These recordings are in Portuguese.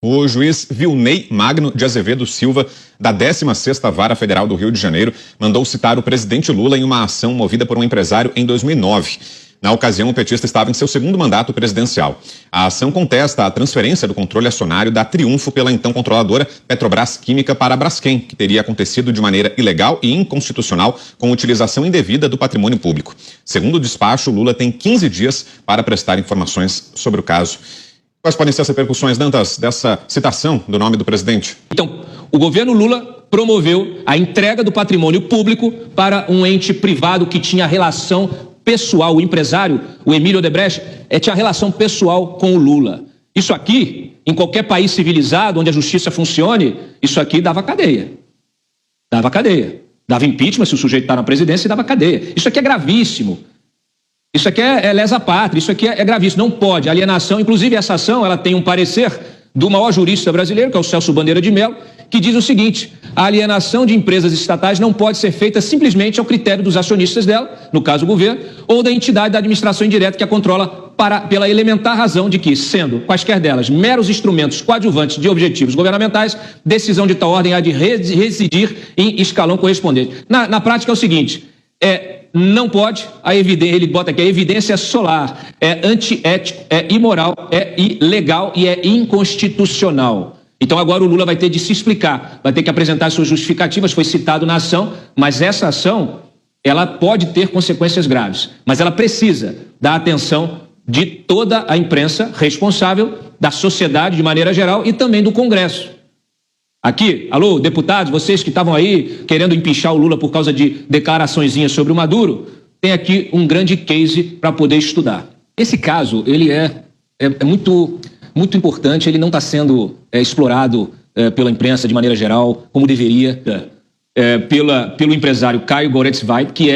O juiz Vilnei Magno de Azevedo Silva, da 16ª Vara Federal do Rio de Janeiro, mandou citar o presidente Lula em uma ação movida por um empresário em 2009. Na ocasião, o petista estava em seu segundo mandato presidencial. A ação contesta a transferência do controle acionário da Triunfo pela então controladora Petrobras Química para a Braskem, que teria acontecido de maneira ilegal e inconstitucional com utilização indevida do patrimônio público. Segundo o despacho, Lula tem 15 dias para prestar informações sobre o caso. Quais podem ser as repercussões, Dantas, dessa citação do nome do presidente? Então, o governo Lula promoveu a entrega do patrimônio público para um ente privado que tinha relação pessoal. O empresário, o Emílio Odebrecht, tinha relação pessoal com o Lula. Isso aqui, em qualquer país civilizado, onde a justiça funcione, isso aqui dava cadeia. Dava cadeia. Dava impeachment se o sujeito está na presidência e dava cadeia. Isso aqui é gravíssimo. Isso aqui é lesa pátria, isso aqui é gravíssimo, não pode. Alienação, inclusive essa ação, ela tem um parecer do maior jurista brasileiro, que é o Celso Bandeira de Mello, que diz o seguinte: a alienação de empresas estatais não pode ser feita simplesmente ao critério dos acionistas dela, no caso o governo, ou da entidade da administração indireta que a controla pela elementar razão de que, sendo quaisquer delas meros instrumentos coadjuvantes de objetivos governamentais, decisão de tal ordem há de residir em escalão correspondente. Na prática é o seguinte, não pode, ele bota aqui, a evidência solar, é antiético, é imoral, é ilegal e é inconstitucional. Então agora o Lula vai ter de se explicar, vai ter que apresentar suas justificativas, foi citado na ação, mas essa ação, ela pode ter consequências graves, mas ela precisa da atenção de toda a imprensa responsável, da sociedade de maneira geral e também do Congresso. Aqui, alô, deputados, vocês que estavam aí querendo empichar o Lula por causa de declaraçõezinhas sobre o Maduro, tem aqui um grande case para poder estudar. Esse caso, ele é muito importante, ele não está sendo explorado pela imprensa de maneira geral, como deveria, pelo empresário Caio Goretzweig, que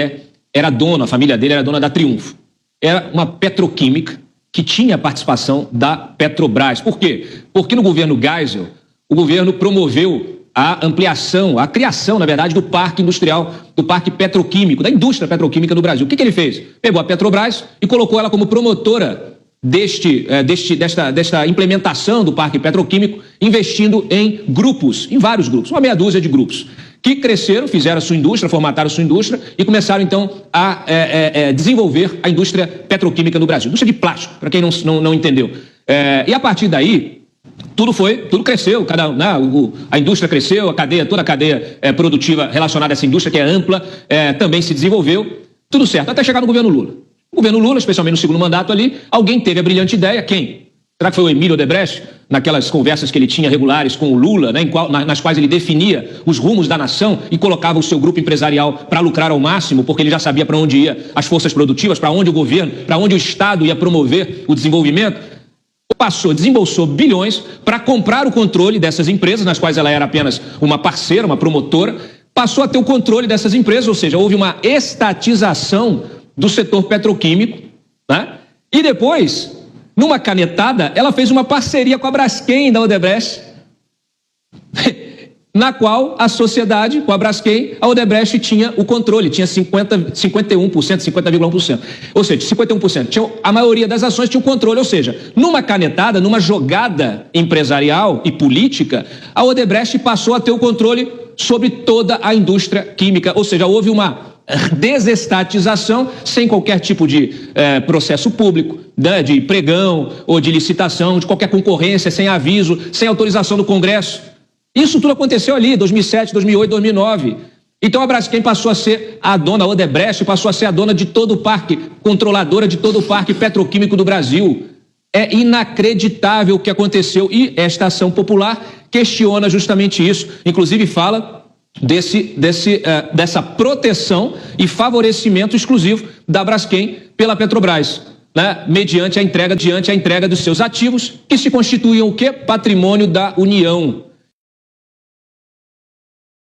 era dono, a família dele era dona da Triunfo. Era uma petroquímica que tinha participação da Petrobras. Por quê? Porque no governo Geisel, o governo promoveu a ampliação, a criação, na verdade, do parque industrial, do parque petroquímico, da indústria petroquímica no Brasil. O que ele fez? Pegou a Petrobras e colocou ela como promotora desta implementação do parque petroquímico, investindo em grupos, em vários grupos, uma meia dúzia de grupos, que cresceram, fizeram a sua indústria, formataram a sua indústria e começaram, então, a desenvolver a indústria petroquímica no Brasil. Indústria de plástico, para quem não entendeu. E a partir daí, tudo cresceu, a indústria cresceu, toda a cadeia produtiva relacionada a essa indústria, que é ampla, também se desenvolveu, tudo certo, até chegar no governo Lula. O governo Lula, especialmente no segundo mandato ali, alguém teve a brilhante ideia, quem? Será que foi o Emílio Odebrecht? Naquelas conversas que ele tinha regulares com o Lula, nas quais ele definia os rumos da nação e colocava o seu grupo empresarial para lucrar ao máximo, porque ele já sabia para onde ia as forças produtivas, para onde o governo, para onde o Estado ia promover o desenvolvimento. Desembolsou bilhões para comprar o controle dessas empresas, nas quais ela era apenas uma parceira, uma promotora, passou a ter o controle dessas empresas, ou seja, houve uma estatização do setor petroquímico, né? E depois, numa canetada, ela fez uma parceria com a Braskem da Odebrecht, na qual a sociedade, com a Braskem, a Odebrecht tinha o controle, tinha 51%, 50,1%. Ou seja, 51%. A maioria das ações tinha o controle, ou seja, numa canetada, numa jogada empresarial e política, a Odebrecht passou a ter o controle sobre toda a indústria química, ou seja, houve uma desestatização sem qualquer tipo de processo público, de pregão ou de licitação, de qualquer concorrência, sem aviso, sem autorização do Congresso. Isso tudo aconteceu ali, 2007, 2008, 2009. Então a Braskem passou a ser a dona, a Odebrecht passou a ser a dona de todo o parque, controladora de todo o parque petroquímico do Brasil. É inacreditável o que aconteceu e esta ação popular questiona justamente isso. Inclusive fala dessa proteção e favorecimento exclusivo da Braskem pela Petrobras, né? Mediante a entrega dos seus ativos, que se constituíam o quê? Patrimônio da União.